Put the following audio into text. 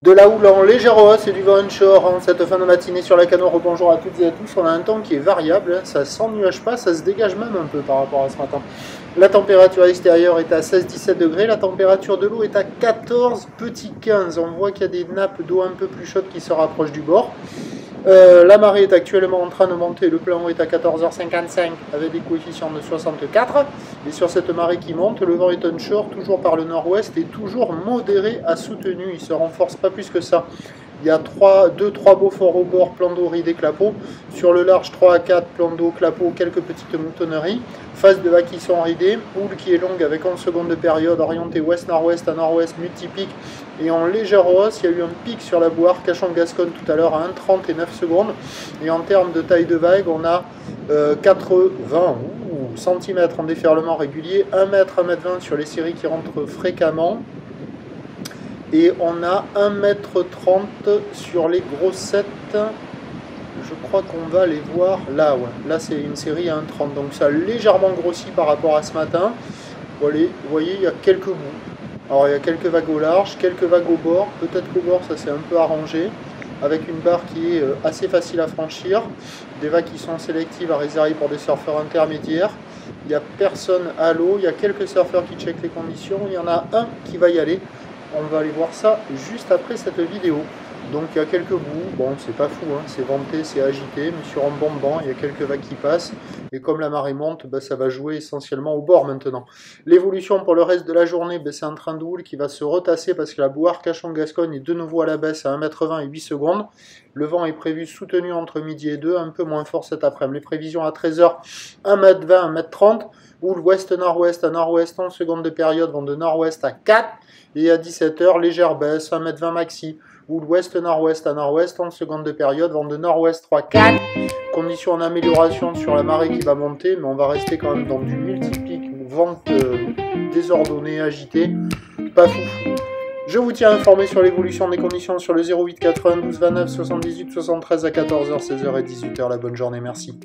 De la houle en légère hausse et du vent onshore en cette fin de matinée sur la Canot. Bonjour à toutes et à tous. On a un temps qui est variable, ça s'ennuage pas, ça se dégage même un peu par rapport à ce matin. La température extérieure est à 16-17 degrés, la température de l'eau est à 14 petits 15. On voit qu'il y a des nappes d'eau un peu plus chaudes qui se rapprochent du bord. La marée est actuellement en train de monter, le plan est à 14h55 avec des coefficients de 64. Et sur cette marée qui monte, le vent est onshore, toujours par le nord-ouest et toujours modéré à soutenu, il ne se renforce pas plus que ça. Il y a 2-3 beaux forts au bord, plan d'eau, ridé, clapot. Sur le large, 3 à 4, plan d'eau, clapot, quelques petites moutonneries. Phase de vagues qui sont ridées. Houle qui est longue avec 11 secondes de période, orientée ouest-nord-ouest à nord-ouest, multipic. Et en légère hausse, il y a eu un pic sur la Boire, Cachan-Gascogne tout à l'heure à 1,30 et 9 secondes. Et en termes de taille de vague, on a 80 cm en déferlement régulier, 1 m, 1 m 20 sur les séries qui rentrent fréquemment. Et on a 1,30 m sur les grossettes. Je crois qu'on va les voir là. Ouais. Là, c'est une série à 1,30. Donc ça a légèrement grossi par rapport à ce matin. Vous voyez, il y a quelques bouts. Alors, il y a quelques vagues au large, quelques vagues au bord. Peut-être qu'au bord, ça s'est un peu arrangé. Avec une barre qui est assez facile à franchir. Des vagues qui sont sélectives à réserver pour des surfeurs intermédiaires. Il n'y a personne à l'eau. Il y a quelques surfeurs qui checkent les conditions. Il y en a un qui va y aller. On va aller voir ça juste après cette vidéo. Donc il y a quelques bouts, bon c'est pas fou, hein, c'est venté, c'est agité, mais sur un bon banc, il y a quelques vagues qui passent. Et comme la marée monte, ça va jouer essentiellement au bord maintenant. L'évolution pour le reste de la journée, c'est un train de houle qui va se retasser parce que la Boire Cachan-Gascogne est de nouveau à la baisse à 1 m 20 et 8 secondes. Le vent est prévu soutenu entre midi et 2, un peu moins fort cet après-midi. Les prévisions à 13h, 1 m 20, 1 m 30. Houle ouest-nord-ouest à nord-ouest, 11 secondes de période, vent de nord-ouest à 4. Et à 17h, légère baisse, 1 m 20 maxi. Houle ouest-nord-ouest à nord-ouest, 11 secondes de période, vent de nord-ouest 3-4. Conditions en amélioration sur la marée qui va monter, mais on va rester quand même dans du multipic, vent désordonné, agité. Pas fou. Je vous tiens informé sur l'évolution des conditions sur le 08 92 29 78 73 à 14h, 16h et 18h. La bonne journée, merci.